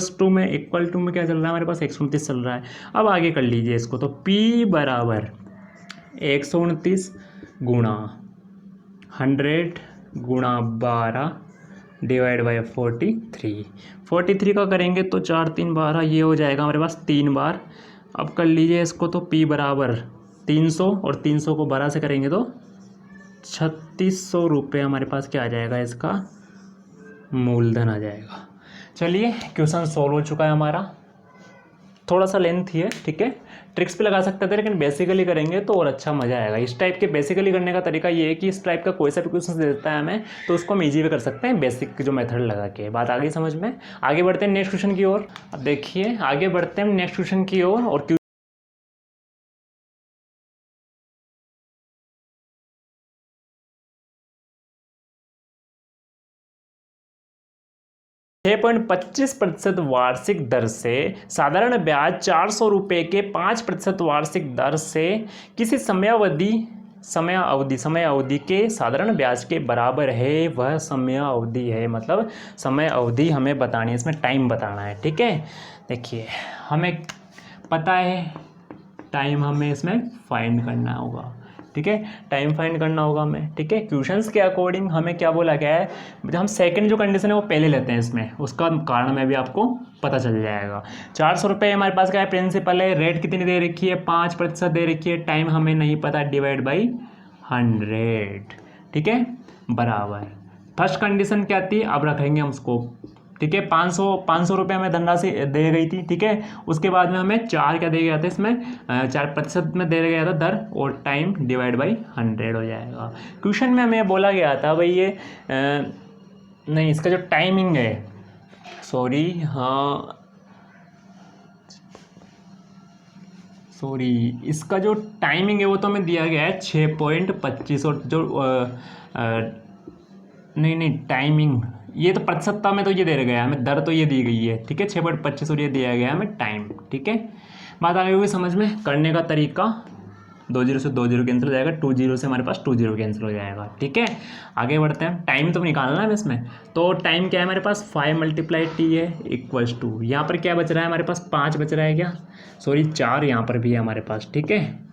टू में क्या चल रहा है हमारे पास, 129 चल रहा है। अब आगे कर लीजिए इसको, तो P बराबर 129 गुणा 100 गुणा 12 डिवाइड बाई 43 का करेंगे तो 4 3 12, ये हो जाएगा हमारे पास 3 बार। अब कर लीजिए इसको, तो P बराबर 300, और 300 को 12 से करेंगे तो 3600 रुपये हमारे पास क्या आ जाएगा, इसका मूलधन आ जाएगा। चलिए क्वेश्चन सॉल्व हो चुका है हमारा, थोड़ा सा लेंथ ही है, ठीक है, ट्रिक्स पे लगा सकते थे, लेकिन बेसिकली करेंगे तो और अच्छा मज़ा आएगा। इस टाइप के बेसिकली करने का तरीका ये है कि इस टाइप का कोई सा भी क्वेश्चन दे देता है हमें, तो उसको हम ईजी भी कर सकते हैं बेसिक जो मेथड लगा के। बात आ गई समझ में। आगे बढ़ते हैं नेक्स्ट क्वेश्चन की ओर। अब देखिए आगे बढ़ते हैं नेक्स्ट क्वेश्चन की ओर, और 6.25% वार्षिक दर से साधारण ब्याज 400 रुपये के 5% वार्षिक दर से किसी समय अवधि के साधारण ब्याज के बराबर है, वह समय अवधि है। मतलब समय अवधि हमें बतानी है, इसमें टाइम बताना है, ठीक है। देखिए हमें पता है टाइम हमें इसमें फाइंड करना होगा, ठीक है, टाइम फाइंड करना होगा हमें, ठीक है। क्वेश्चंस के अकॉर्डिंग हमें क्या बोला गया है, हम सेकंड जो कंडीशन है वो पहले लेते हैं इसमें, उसका कारण में भी आपको पता चल जाएगा। 400 रुपये हमारे पास क्या है, प्रिंसिपल है, रेट कितनी दे रखी है, 5% दे रखी है, टाइम हमें नहीं पता, डिवाइड बाई 100, ठीक है, बराबर। फर्स्ट कंडीशन क्या थी, अब रखेंगे हम उसको, ठीक है। 500 रुपये हमें धनराशि दे गई थी, ठीक है। उसके बाद में हमें 4 क्या दे गया था, इसमें 4% में दे गया था दर, और टाइम डिवाइड बाई 100 हो जाएगा। क्वेश्चन में हमें बोला गया था भाई ये नहीं, इसका जो टाइमिंग है, इसका जो टाइमिंग है वो तो हमें दिया गया है 6.25, और जो नहीं टाइमिंग, ये तो प्रतिशतता में तो ये दे गया हमें, दर तो ये दी गई है, ठीक है, 6.25 और ये दिया गया हमें टाइम, ठीक है। बात आ गई होगी समझ में, करने का तरीका 2 जीरो से 2 जीरो कैंसिल हो जाएगा, 2 जीरो से हमारे पास 2 जीरो कैंसिल हो जाएगा। ठीक है, आगे बढ़ते हैं। टाइम तो निकालना है इसमें, तो टाइम क्या है हमारे पास 5 मल्टीप्लाई टी है इक्वल्स टू, यहाँ पर क्या बच रहा है हमारे पास 5 बच रहा है, क्या सॉरी 4 यहाँ पर भी है हमारे पास। ठीक है,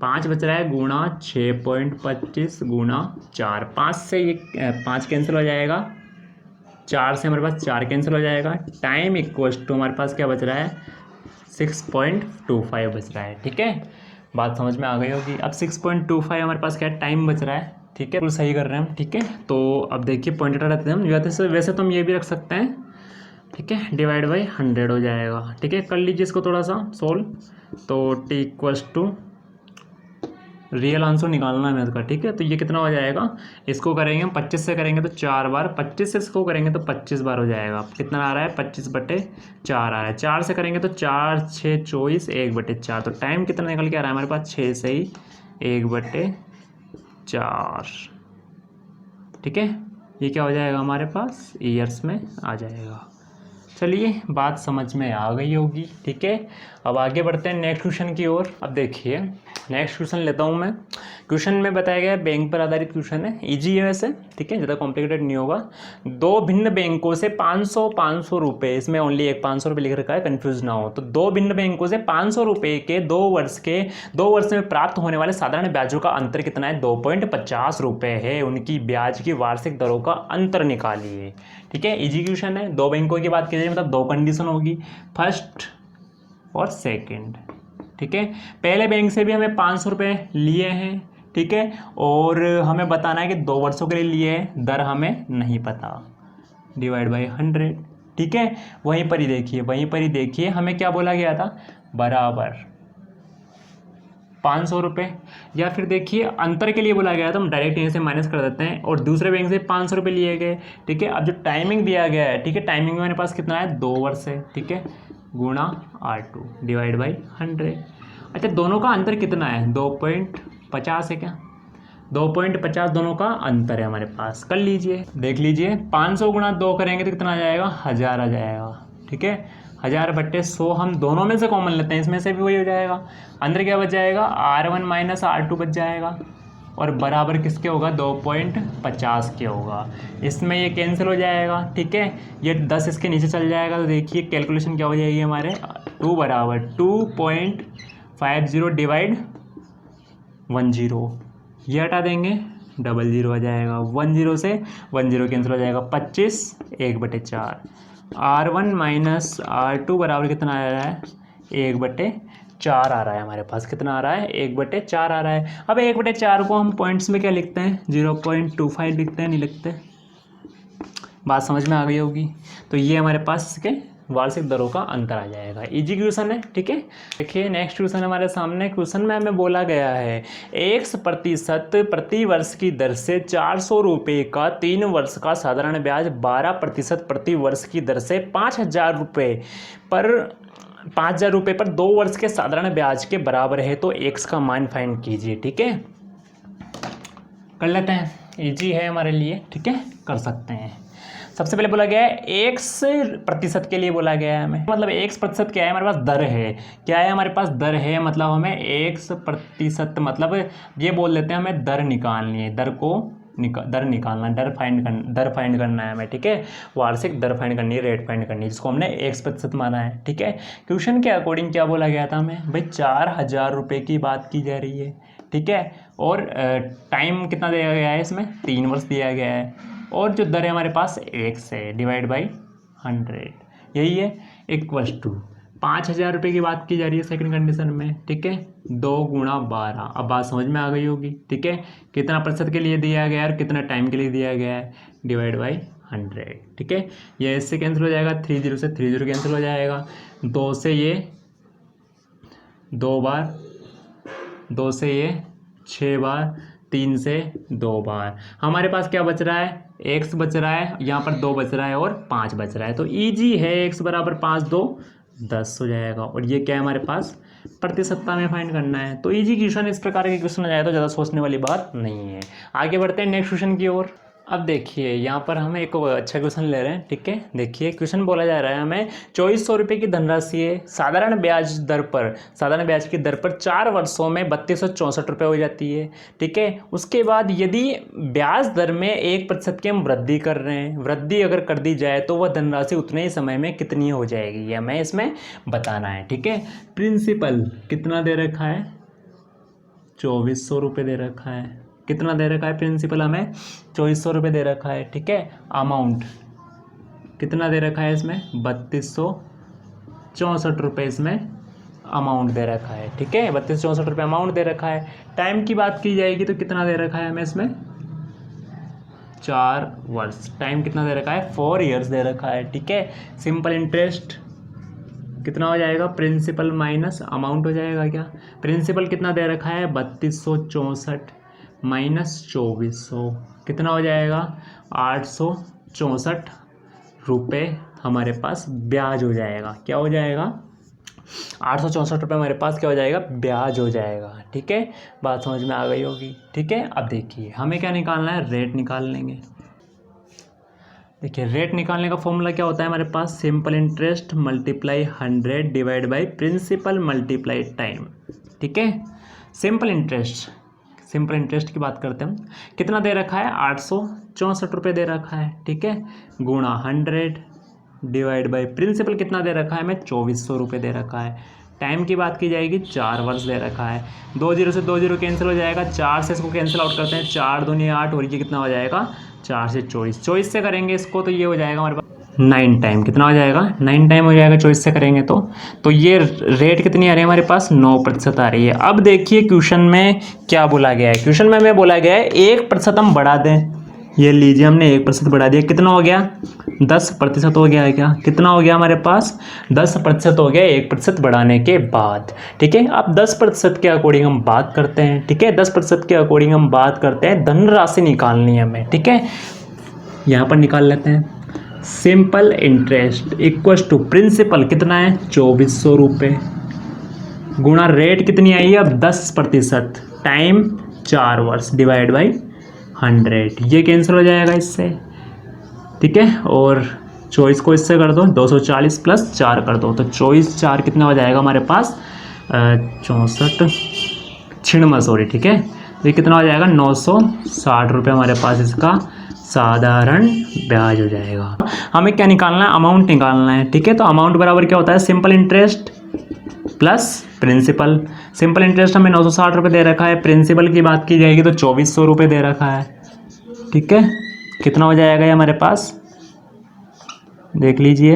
5 बच रहा है गुणा 6.25 गुणा 4, 5 से ये 5 कैंसिल हो जाएगा, 4 से हमारे पास 4 कैंसिल हो जाएगा। टाइम इक्वल्स टू हमारे पास क्या बच रहा है 6.25 बच रहा है। ठीक है, बात समझ में आ गई होगी। अब 6.25 हमारे पास क्या टाइम बच रहा है। ठीक है, बिल्कुल सही कर रहे हैं हम। ठीक है, तो अब देखिए पॉइंट हटा रहते हैं हम, वैसे तो हम ये भी रख सकते हैं। ठीक है, डिवाइड बाई 100 हो जाएगा। ठीक है, कर लीजिए इसको थोड़ा सा सोल्व, तो T equals to real answer निकालना है इसका। ठीक है, तो ये कितना हो जाएगा, इसको करेंगे हम 25 से करेंगे तो 4 बार, 25 से इसको करेंगे तो 25 बार हो जाएगा। कितना आ रहा है 25/4 आ रहा है, 4 से करेंगे तो 4 6 24 1/4, तो टाइम कितना निकल के आ रहा है हमारे पास 6 से ही 1/4। ठीक है, ये क्या हो जाएगा हमारे पास ईयर्स में आ जाएगा। चलिए बात समझ में आ गई होगी। ठीक है, अब आगे बढ़ते हैं नेक्स्ट क्वेश्चन की ओर। अब देखिए नेक्स्ट क्वेश्चन लेता हूँ मैं। क्वेश्चन में बताया गया है बैंक पर आधारित क्वेश्चन है, इजी है वैसे। ठीक है, ज़्यादा कॉम्प्लिकेटेड नहीं होगा। दो भिन्न बैंकों से 500 रुपये, इसमें ओनली एक 500 रुपये लिख रखा है, कन्फ्यूज ना हो। तो दो भिन्न बैंकों से 500 रुपये के 2 वर्ष में प्राप्त होने वाले साधारण ब्याजों का अंतर कितना है, 2.50 रुपये है। उनकी ब्याज की वार्षिक दरों का अंतर निकालिए। ठीक है, इजी क्वेश्चन है। दो बैंकों की बात की जाए मतलब दो कंडीशन होगी, फर्स्ट और सेकंड। ठीक है, पहले बैंक से भी हमें 500 रुपये लिए हैं। ठीक है, और हमें बताना है कि 2 वर्षों के लिए लिए हैं, दर हमें नहीं पता, डिवाइड बाई 100। ठीक है, वहीं पर ही देखिए हमें क्या बोला गया था, बराबर 500 रुपये, या फिर देखिए अंतर के लिए बोला गया था, हम डायरेक्ट यहीं से माइनस कर देते हैं, और दूसरे बैंक से 500 रुपये लिए गए। ठीक है, अब जो टाइमिंग दिया गया है, ठीक है, टाइमिंग में मेरे पास कितना है 2 वर्ष है। ठीक है, गुणा R2 डिवाइड बाई 100। अच्छा, दोनों का अंतर कितना है 2.50 है, क्या 2.50 दोनों का अंतर है हमारे पास। कर लीजिए, देख लीजिए, 500 गुणा 2 करेंगे तो कितना आ जाएगा 1000 आ जाएगा। ठीक है, 1000/100 हम दोनों में से कॉमन लेते हैं, इसमें से भी वही हो जाएगा। अंदर क्या बच जाएगा R1 माइनस R2 बच जाएगा, और बराबर किसके होगा 2.50 के होगा। इसमें ये कैंसिल हो जाएगा। ठीक है, ये 10 इसके नीचे चल जाएगा, तो देखिए कैलकुलेशन क्या हो जाएगी हमारे 2 बराबर 2.50 डिवाइड 10, ये हटा देंगे 00 हो जाएगा, 10 से 10 कैंसिल हो जाएगा, 25 1/4। R1 माइनस R2 बराबर कितना आ रहा है 1/4 आ रहा है हमारे पास। कितना आ रहा है 1/4 आ रहा है। अब 1/4 को हम पॉइंट्स में क्या लिखते हैं 0.25 लिखते हैं, नहीं लिखते। बात समझ में आ गई होगी। तो ये हमारे पास इसके वार्षिक दरों का अंतर आ जाएगा। इजी क्वेश्चन है। ठीक है, देखिए नेक्स्ट क्वेश्चन हमारे सामने। क्वेश्चन में हमें बोला गया है 1% प्रति वर्ष की दर से 400 रुपये का 3 वर्ष का साधारण ब्याज 12% प्रति वर्ष की दर से 5000 रुपये पर 2 वर्ष के साधारण ब्याज के बराबर है, तो x का मान फाइंड कीजिए। ठीक है, कर लेते हैं, इजी है हमारे लिए। ठीक है, कर सकते हैं। सबसे पहले बोला गया है 1% के लिए बोला गया है हमें, मतलब 1% क्या है हमारे पास दर है। क्या है हमारे पास दर है, मतलब हमें 1% मतलब ये बोल देते हैं हमें दर निकालनी है, दर निकालना, दर फाइंड करना है हमें। ठीक है, वार्षिक दर फाइंड करनी है, रेट फाइंड करनी है, जिसको हमने 1% माना है। ठीक है, क्वेश्चन के अकॉर्डिंग क्या बोला गया था हमें भाई 4000 रुपये की बात की जा रही है। ठीक है, और टाइम कितना दिया गया है, इसमें 3 वर्ष दिया गया है, और जो दर है हमारे पास 1 है, डिवाइड बाई 100 यही है, इक्वल्स टू 5000 रुपये की बात की जा रही है सेकंड कंडीशन में। ठीक है, 2 गुणा 12। अब बात समझ में आ गई होगी। ठीक है, कितना प्रतिशत के लिए दिया गया है और कितना टाइम के लिए दिया गया है, डिवाइड बाई 100। ठीक है, ये इससे कैंसिल हो जाएगा, 30 से 30 कैंसिल हो जाएगा, 2 से ये 2 बार, 2 से ये 6 बार, 3 से 2 बार। हमारे पास क्या बच रहा है, x बच रहा है, यहाँ पर 2 बच रहा है और 5 बच रहा है, तो ईजी है। x बराबर 5 2 10 हो जाएगा, और ये क्या है हमारे पास प्रतिशतता में फाइंड करना है। तो ईजी क्वेश्चन, इस प्रकार के क्वेश्चन आ जाए तो ज़्यादा सोचने वाली बात नहीं है। आगे बढ़ते हैं नेक्स्ट क्वेश्चन की ओर। अब देखिए यहाँ पर हम एक अच्छा क्वेश्चन ले रहे हैं, ठीक है। देखिए क्वेश्चन बोला जा रहा है हमें 2400 रुपये की धनराशि है, साधारण ब्याज की दर पर 4 वर्षों में 3264 रुपये हो जाती है, ठीक है। उसके बाद यदि ब्याज दर में 1% की हम वृद्धि कर रहे हैं, वृद्धि अगर कर दी जाए तो वह धनराशि उतने ही समय में कितनी हो जाएगी, ये हमें इसमें बताना है, ठीक है। प्रिंसिपल कितना दे रखा है, 2400 रुपये दे रखा है। कितना दे रखा है प्रिंसिपल, हमें 2400 रुपये दे रखा है, ठीक है। अमाउंट कितना दे रखा है इसमें, 3264 रुपये इसमें अमाउंट दे रखा है, ठीक है। 3264 रुपये अमाउंट दे रखा है। टाइम की बात की जाएगी तो कितना दे रखा है हमें इसमें, 4 वर्ष। टाइम कितना दे रखा है, 4 ईयर्स दे रखा है, ठीक है। सिंपल इंटरेस्ट कितना हो जाएगा, प्रिंसिपल माइनस अमाउंट हो जाएगा क्या। प्रिंसिपल कितना दे रखा है, 3264 माइनस 2400 कितना हो जाएगा, 864 रुपये हमारे पास ब्याज हो जाएगा। क्या हो जाएगा, 864 रुपये हमारे पास क्या हो जाएगा, ब्याज हो जाएगा, ठीक है। बात समझ में आ गई होगी, ठीक है। अब देखिए हमें क्या निकालना है, रेट निकाल लेंगे। देखिए रेट निकालने का फॉर्मूला क्या होता है हमारे पास, simple interest multiply 100 divide by principal multiply time, ठीक है। सिंपल इंटरेस्ट की बात करते हैं हम, कितना दे रखा है, 864 रुपये दे रखा है, ठीक है, गुणा 100 डिवाइड बाई प्रिंसिपल कितना दे रखा है हमें, 2400 रुपये दे रखा है। टाइम की बात की जाएगी, 4 वर्ष दे रखा है। 2 जीरो से 2 जीरो कैंसिल हो जाएगा, 4 से इसको कैंसिल आउट करते हैं, 4 दूनी 8 और ये कितना हो जाएगा, 4 से 24 से करेंगे इसको तो ये हो जाएगा हमारे पास 9 टाइम। कितना हो जाएगा, 9 टाइम हो जाएगा 24 से करेंगे तो ये रेट कितनी आ रही है हमारे पास, 9% आ रही है। अब देखिए क्वेश्चन में क्या बोला गया है, क्वेश्चन में हमें बोला गया है 1% हम बढ़ा दें। ये लीजिए हमने 1% बढ़ा दिया, कितना हो गया, 10% हो गया है क्या, कितना हो गया हमारे पास, 10% हो गया 1% बढ़ाने के बाद, ठीक है। अब 10% के अकॉर्डिंग हम बात करते हैं, ठीक है। 10% के अकॉर्डिंग हम बात करते हैं, धनराशि निकालनी है हमें, ठीक है। यहाँ पर निकाल लेते हैं, simple interest equal to principal कितना है, 2400 रुपये गुणा रेट कितनी आई है अब 10%, टाइम 4 वर्ष डिवाइड बाई 100, ये कैंसिल हो जाएगा इससे, ठीक है। और 24 को इससे कर दो, 240 प्लस 4 कर दो तो 24 4 कितना हो जाएगा हमारे पास, 96, ठीक है। तो ये कितना हो जाएगा, 960 रुपये हमारे पास इसका साधारण ब्याज हो जाएगा। हमें क्या निकालना है, अमाउंट निकालना है, ठीक है। तो अमाउंट बराबर क्या होता है, simple interest plus principal. Simple interest हमें 960 रुपये दे रखा है, प्रिंसिपल की बात की जाएगी तो 2400 रुपये दे रखा है, ठीक है। कितना हो जाएगा ये हमारे पास, देख लीजिए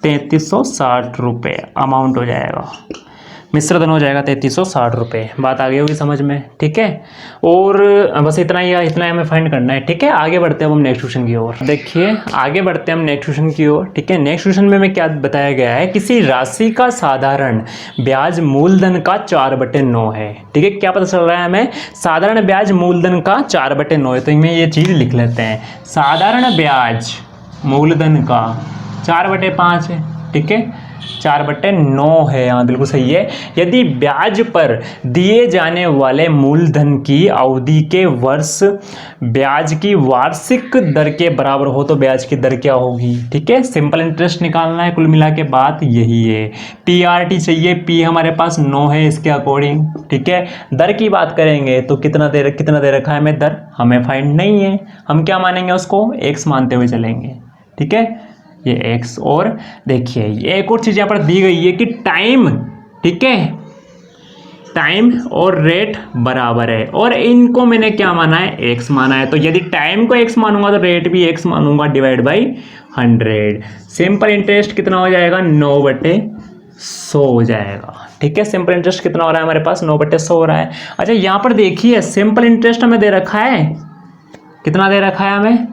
3360 रुपये अमाउंट हो जाएगा, मिश्र धन हो जाएगा 3360 रुपये। बात आ गई होगी समझ में, ठीक है। और बस इतना ही हमें फाइंड करना है, ठीक है। आगे बढ़ते हैं हम नेक्स्ट क्वेश्चन की ओर। देखिए आगे बढ़ते हैं हम नेक्स्ट क्वेश्चन की ओर, ठीक है। नेक्स्ट क्वेश्चन में क्या बताया गया है, किसी राशि का साधारण ब्याज मूलधन का 4/9 है, ठीक है। क्या पता चल रहा है हमें, साधारण ब्याज मूलधन का 4/9 है, तो इनमें ये चीज़ लिख लेते हैं, साधारण ब्याज मूलधन का 4/5 है, ठीक है, 4/9 है, यहाँ बिल्कुल सही है। यदि ब्याज पर दिए जाने वाले मूलधन की अवधि के वर्ष ब्याज की वार्षिक दर के बराबर हो तो ब्याज की दर क्या होगी, ठीक है। सिंपल इंटरेस्ट निकालना है, कुल मिला के बात यही है। PRT चाहिए, P हमारे पास 9 है इसके अकॉर्डिंग, ठीक है। दर की बात करेंगे तो कितना दे रखा है हमें, दर हमें फाइंड नहीं है, हम क्या मानेंगे उसको, x मानते हुए चलेंगे, ठीक है, ये x। और देखिए ये एक और चीज़ यहाँ पर दी गई है कि टाइम, ठीक है, टाइम और रेट बराबर है, और इनको मैंने क्या माना है, x माना है। तो यदि टाइम को x मानूंगा तो रेट भी x मानूंगा डिवाइड बाई 100। सिंपल इंटरेस्ट कितना हो जाएगा, 9/100 हो जाएगा, ठीक है। सिंपल इंटरेस्ट कितना हो रहा है हमारे पास, 9/100 हो रहा है। अच्छा यहाँ पर देखिए सिंपल इंटरेस्ट हमें दे रखा है, कितना दे रखा है हमें,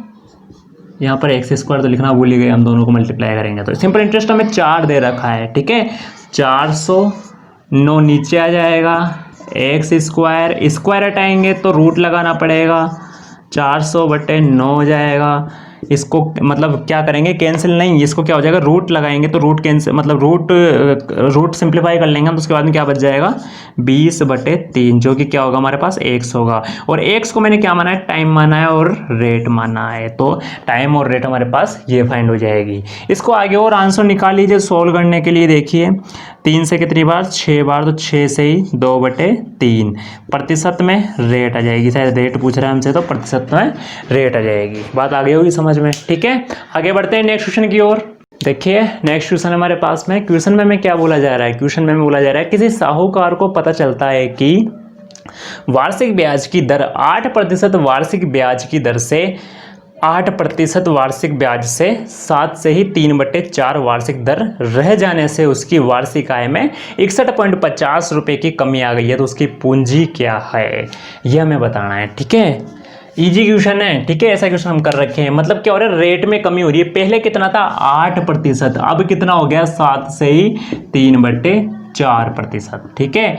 यहाँ पर x² तो लिखना भूल ही गए, हम दोनों को मल्टीप्लाई करेंगे तो सिंपल इंटरेस्ट हमें 4 दे रखा है, ठीक है। 400, 9 नीचे आ जाएगा, x² हटाएंगे तो रूट लगाना पड़ेगा, 400/9 हो जाएगा। इसको मतलब क्या करेंगे, कैंसिल नहीं, इसको क्या हो जाएगा, रूट लगाएंगे तो रूट कैंसिल मतलब रूट सिंप्लीफाई कर लेंगे हम, तो उसके बाद में क्या बच जाएगा 20/3, जो कि क्या होगा हमारे पास x होगा। और x को मैंने क्या माना है, टाइम माना है और रेट माना है, तो टाइम और रेट हमारे पास ये फाइंड हो जाएगी। इसको आगे और आंसर निकाल लीजिए सोल्व करने के लिए। देखिए 3 से कितनी बार, 6 बार, तो 6 से ही 2/3 प्रतिशत में रेट आ जाएगी, शायद रेट पूछ रहा है हमसे तो प्रतिशत में रेट आ जाएगी। बात आ गई होगी समझ में, ठीक है। आगे बढ़ते हैं नेक्स्ट क्वेश्चन की ओर। देखिए नेक्स्ट क्वेश्चन हमारे पास में, क्वेश्चन में क्या बोला जा रहा है, क्वेश्चन में बोला जा रहा है किसी साहूकार को पता चलता है कि वार्षिक ब्याज की दर 8% वार्षिक ब्याज की दर से 8% वार्षिक ब्याज से 7 से ही 3/4 वार्षिक दर रह जाने से उसकी वार्षिक आय में 61.50 रुपये की कमी आ गई है, तो उसकी पूंजी क्या है यह हमें बताना है, ठीक है। इजी क्वेश्चन है, ठीक है, ऐसा क्वेश्चन हम कर रखे हैं। मतलब क्या हो रहा है, रेट में कमी हो रही है, पहले कितना था 8%, अब कितना हो गया 7 से ही 3/4%, ठीक है,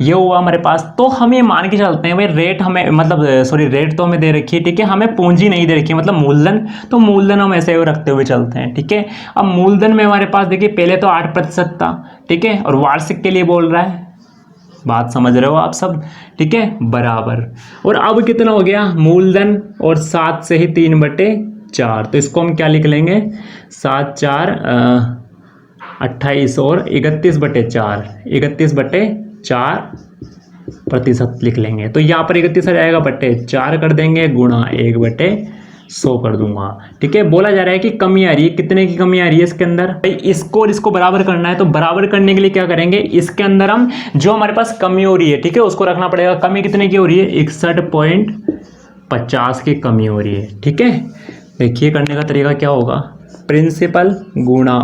ये हुआ हमारे पास। तो हम ये मान के चलते हैं भाई रेट हमें मतलब सॉरी रेट तो हमें दे रखी है, ठीक है, हमें पूंजी नहीं दे रखी है मतलब मूलधन, तो मूलधन हम ऐसे रखते हुए चलते हैं, ठीक है। अब मूलधन में हमारे पास देखिए पहले तो 8% था, ठीक है, और वार्षिक के लिए बोल रहा है, बात समझ रहे हो आप सब, ठीक है, बराबर। और अब कितना हो गया मूलधन और 7 से ही 3/4, तो इसको हम क्या लिख लेंगे 7 4 28 और 31/4, 31/4% लिख लेंगे। तो यहाँ पर 31 आ जाएगा, 4 कर देंगे, गुणा 1/100 कर दूंगा, ठीक है। बोला जा रहा है कि कमी आ रही है, कितने की कमी आ रही है इसके अंदर, भाई इसको और इसको बराबर करना है, तो बराबर करने के लिए क्या करेंगे, इसके अंदर हम जो हमारे पास कमी हो रही है, ठीक है, उसको रखना पड़ेगा। कमी कितने की हो रही है, 61.50 की कमी हो रही है, ठीक है। देखिए करने का तरीका क्या होगा, प्रिंसिपल गुणा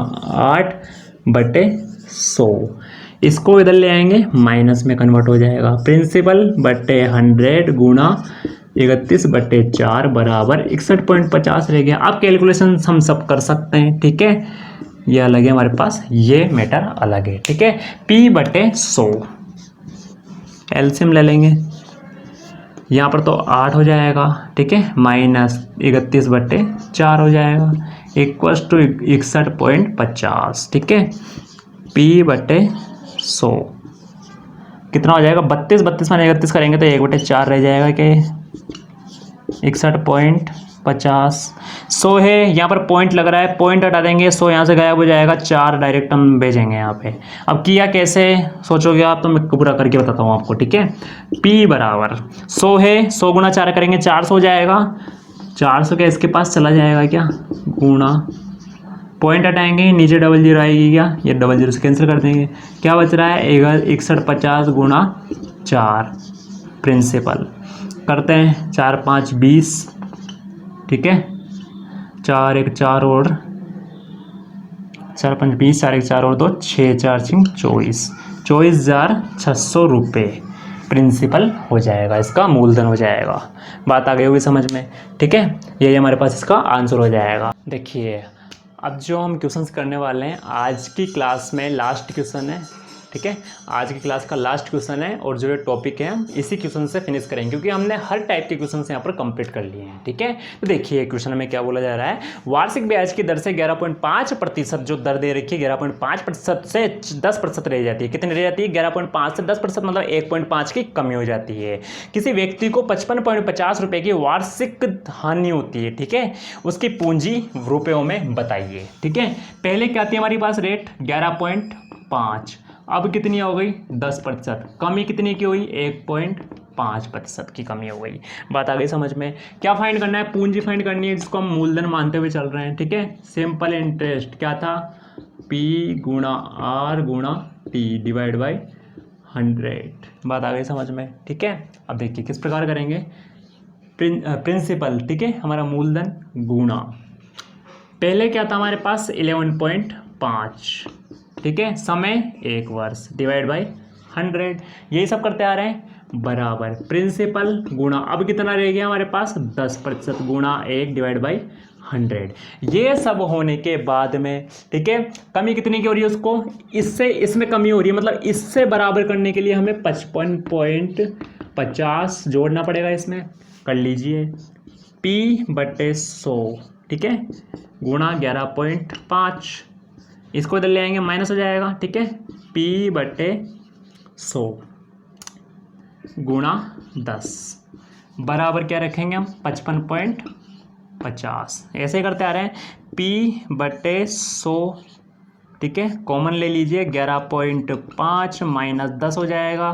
8/100, इसको इधर ले आएंगे माइनस में कन्वर्ट हो जाएगा, प्रिंसिपल बटे 100 गुणा 31/4 बराबर 61.50 रह गया। अब कैलकुलेशन हम सब कर सकते हैं, ठीक है, ये अलग है हमारे पास, ये मैटर अलग है, ठीक है। P/100 एलसीएम ले लेंगे, यहाँ पर तो 8 हो जाएगा, ठीक है, माइनस 31/4 हो जाएगा, इक्वल्स टू 61.50, ठीक है। P/100 कितना हो जाएगा, 32 माने 31 करेंगे तो 1/4 रह जाएगा कि 61.50। 100 है, यहाँ पर पॉइंट लग रहा है, पॉइंट हटा देंगे, 100 यहाँ से गायब हो जाएगा, 4 डायरेक्ट हम भेजेंगे यहाँ पे। अब किया कैसे सोचोगे आप, तो मैं पूरा करके बताता हूँ आपको, ठीक है। P बराबर 100 है, 100 गुणा 4 करेंगे 400 हो जाएगा, 400 क्या इसके पास चला जाएगा क्या, गुणा पॉइंट हटाएंगे, नीचे 00 आएगी क्या, ये 00 से कैंसिल कर देंगे, क्या बच रहा है 6150 गुणा 4 प्रिंसिपल करते हैं, 4 5 20, ठीक है, 4 1 4 और 4 5 20, 4 1 4 और 2 6 4 6 24, 24,600 रुपये प्रिंसिपल हो जाएगा, इसका मूलधन हो जाएगा। बात आ गई होगी समझ में, ठीक है, यही हमारे पास इसका आंसर हो जाएगा। देखिए अब जो हम क्वेश्चंस करने वाले हैं आज की क्लास में लास्ट क्वेश्चन है, ठीक है, आज की क्लास का लास्ट क्वेश्चन है, और जो ये टॉपिक है हम इसी क्वेश्चन से फिनिश करेंगे, क्योंकि हमने हर टाइप के क्वेश्चन यहाँ पर कंप्लीट कर लिए हैं, ठीक है। तो देखिए क्वेश्चन में क्या बोला जा रहा है, वार्षिक ब्याज की दर से 11.5% जो दर दे रखी है, 11.5% से 10% रह जाती है, कितनी रह जाती है 11.5 से 10%, मतलब 1.5 की कमी हो जाती है। किसी व्यक्ति को 55.50 रुपये की वार्षिक हानि होती है, ठीक है, उसकी पूंजी रुपयों में बताइए, ठीक है। पहले क्या थी हमारी पास रेट 11.5, अब कितनी हो गई 10%, कमी कितनी की हुई 1.5% की कमी हो गई। बात आ गई समझ में। क्या फाइंड करना है, पूंजी फाइंड करनी है, जिसको हम मूलधन मानते हुए चल रहे हैं, ठीक है। सिंपल इंटरेस्ट क्या था, P गुणा R गुणा T डिवाइड बाई 100। बात आ गई समझ में, ठीक है। अब देखिए किस प्रकार करेंगे, प्रिंसिपल, ठीक है, हमारा मूलधन गुणा पहले क्या था हमारे पास 11.5, ठीक है, समय 1 वर्ष डिवाइड बाई 100, यही सब करते आ रहे हैं, बराबर प्रिंसिपल गुणा अब कितना रह गया हमारे पास 10% गुणा 1 डिवाइड बाई 100। ये सब होने के बाद में, ठीक है, कमी कितनी की हो रही है, उसको इससे इसमें कमी हो रही है, मतलब इससे बराबर करने के लिए हमें 55.50 जोड़ना पड़ेगा, इसमें कर लीजिए P/100 ठीक है, गुणा 11.5, इसको इधर ले आएंगे माइनस हो जाएगा, ठीक है, P/100 गुणा 10 बराबर क्या रखेंगे हम 55.50, ऐसे करते आ रहे हैं। P/100, ठीक है, कॉमन ले लीजिए, 11.5 माइनस 10 हो जाएगा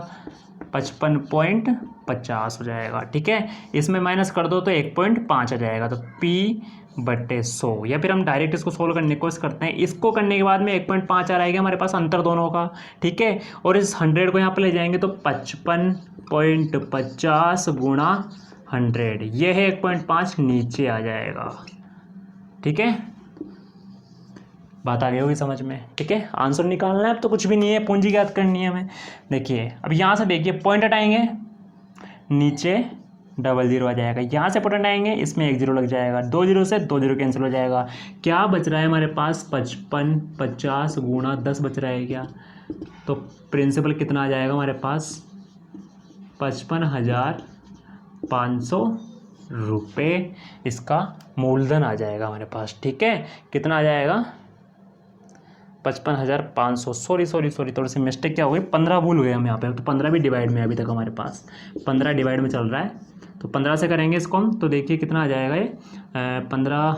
55.50 हो जाएगा, ठीक है, इसमें माइनस कर दो तो 1.5 आ जाएगा, तो P/100, या फिर हम डायरेक्ट इसको सोल्व करने की कोशिश करते हैं। इसको करने के बाद में 1.5 आ रहेगा हमारे पास अंतर दोनों का, ठीक है, और इस 100 को यहाँ पर ले जाएंगे तो 55.50 गुणा 100, ये है 1.5 नीचे आ जाएगा, ठीक है, बात आ गई होगी समझ में, ठीक है। आंसर निकालना है, अब तो कुछ भी नहीं है, पूंजी ज्ञात करनी है हमें। देखिए अब यहाँ से देखिए पॉइंट हटाएंगे, नीचे 00 आ जाएगा, यहाँ से पॉइंट हटाएंगे, इसमें 1 0 लग जाएगा, 2 0 से 2 0 कैंसिल हो जाएगा, क्या बच रहा है हमारे पास 55.50 गुणा 10 बच रहा है क्या, तो प्रिंसिपल कितना आ जाएगा हमारे पास 55,500 रुपये, इसका मूलधन आ जाएगा हमारे पास, ठीक है, कितना आ जाएगा 55,500, सॉरी थोड़ी सी मिस्टेक क्या हो गई, 15 भूल गए हम यहाँ पे, तो 15 भी डिवाइड में अभी तक हमारे पास 15 डिवाइड में चल रहा है, तो 15 से करेंगे इसको हम, तो देखिए कितना आ जाएगा ये 15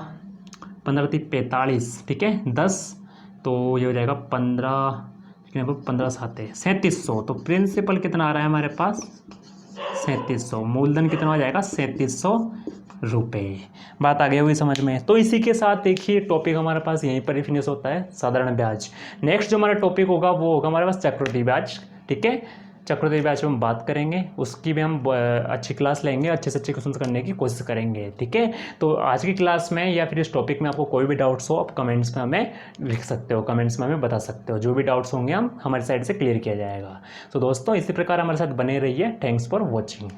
45, ठीक है, 10, तो ये हो जाएगा 15 7 3700, तो प्रिंसिपल कितना आ रहा है हमारे पास 3700, मूलधन कितना हो जाएगा 3700 रुपये। बात आ गई होगी समझ में। तो इसी के साथ देखिए टॉपिक हमारे पास यहीं पर ही फिनिश होता है, साधारण ब्याज। नेक्स्ट जो हमारा टॉपिक होगा वो होगा हमारे पास चक्रवृद्धि ब्याज, ठीक है, चक्रवृद्धि ब्याज पे हम बात करेंगे, उसकी भी हम अच्छी क्लास लेंगे, अच्छे से अच्छे क्वेश्चन करने की कोशिश करेंगे, ठीक है। तो आज की क्लास में या फिर इस टॉपिक में आपको कोई भी डाउट्स हो, आप कमेंट्स में हमें लिख सकते हो, कमेंट्स में हमें बता सकते हो, जो भी डाउट्स होंगे हम हमारी साइड से क्लियर किया जाएगा। तो दोस्तों इसी प्रकार हमारे साथ बने रहिए, थैंक्स फॉर वॉचिंग।